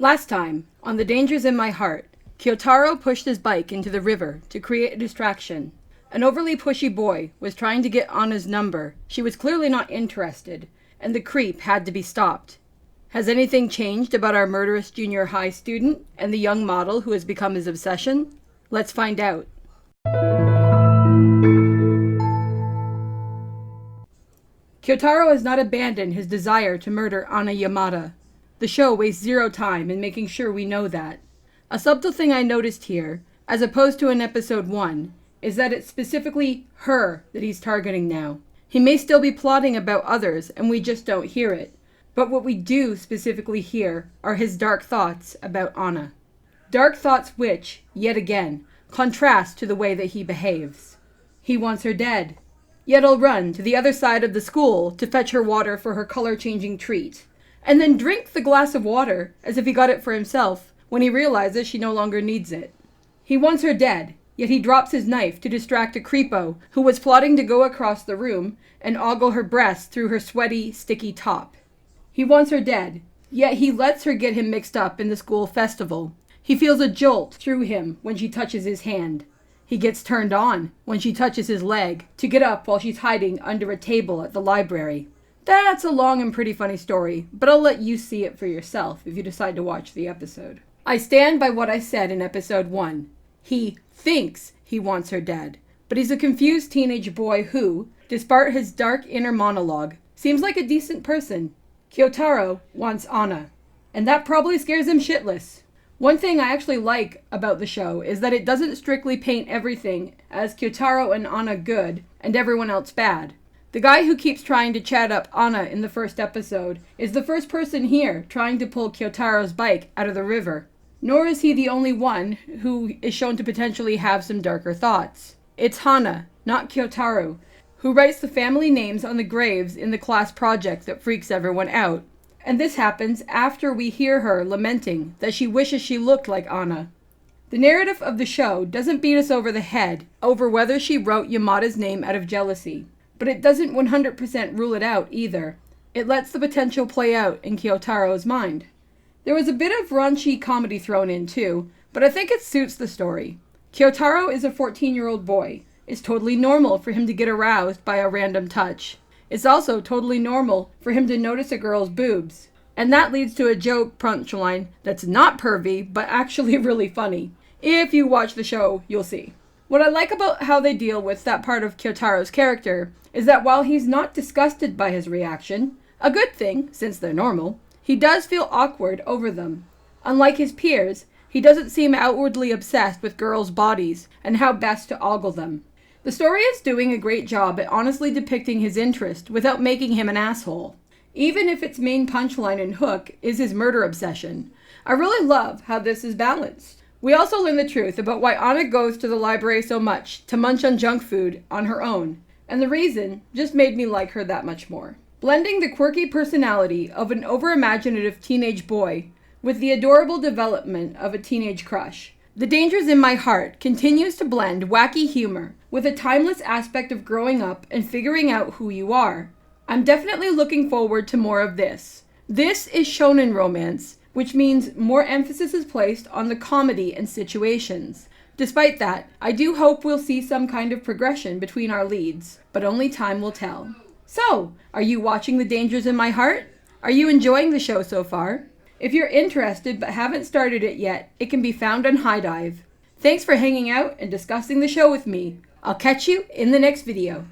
Last time, on The Dangers in My Heart, Kyotaro pushed his bike into the river to create a distraction. An overly pushy boy was trying to get Anna's number. She was clearly not interested, and the creep had to be stopped. Has anything changed about our murderous junior high student and the young model who has become his obsession? Let's find out. Kyotaro has not abandoned his desire to murder Anna Yamada. The show wastes zero time in making sure we know that. A subtle thing I noticed here, as opposed to in episode 1, is that it's specifically her that he's targeting now. He may still be plotting about others and we just don't hear it. But what we do specifically hear are his dark thoughts about Anna. Dark thoughts which, yet again, contrast to the way that he behaves. He wants her dead. Yet he'll run to the other side of the school to fetch her water for her color-changing treat. And then drink the glass of water as if he got it for himself when he realizes she no longer needs it. He wants her dead, yet he drops his knife to distract a creepo who was plotting to go across the room and ogle her breasts through her sweaty, sticky top. He wants her dead, yet he lets her get him mixed up in the school festival. He feels a jolt through him when she touches his hand. He gets turned on when she touches his leg to get up while she's hiding under a table at the library. That's a long and pretty funny story, but I'll let you see it for yourself if you decide to watch the episode. I stand by what I said in episode 1. He thinks he wants her dead, but he's a confused teenage boy who, despite his dark inner monologue, seems like a decent person. Kyotaro wants Anna, and that probably scares him shitless. One thing I actually like about the show is that it doesn't strictly paint everything as Kyotaro and Anna good and everyone else bad. The guy who keeps trying to chat up Anna in the first episode is the first person here trying to pull Kyotaro's bike out of the river. Nor is he the only one who is shown to potentially have some darker thoughts. It's Hana, not Kyotaro, who writes the family names on the graves in the class project that freaks everyone out. And this happens after we hear her lamenting that she wishes she looked like Anna. The narrative of the show doesn't beat us over the head over whether she wrote Yamada's name out of jealousy. But it doesn't 100% rule it out either. It lets the potential play out in Kyotaro's mind. There was a bit of raunchy comedy thrown in too, but I think it suits the story. Kyotaro is a 14-year-old boy. It's totally normal for him to get aroused by a random touch. It's also totally normal for him to notice a girl's boobs. And that leads to a joke punchline that's not pervy, but actually really funny. If you watch the show, you'll see. What I like about how they deal with that part of Kyotaro's character is that while he's not disgusted by his reaction, a good thing, since they're normal, he does feel awkward over them. Unlike his peers, he doesn't seem outwardly obsessed with girls' bodies and how best to ogle them. The story is doing a great job at honestly depicting his interest without making him an asshole. Even if its main punchline and hook is his murder obsession, I really love how this is balanced. We also learn the truth about why Anna goes to the library so much to munch on junk food on her own, and the reason just made me like her that much more. Blending the quirky personality of an over-imaginative teenage boy with the adorable development of a teenage crush, The Dangers in My Heart continues to blend wacky humor with a timeless aspect of growing up and figuring out who you are. I'm definitely looking forward to more of this. This is shonen romance, which means more emphasis is placed on the comedy and situations. Despite that, I do hope we'll see some kind of progression between our leads, but only time will tell. So, are you watching The Dangers in My Heart? Are you enjoying the show so far? If you're interested but haven't started it yet, it can be found on High Dive. Thanks for hanging out and discussing the show with me. I'll catch you in the next video.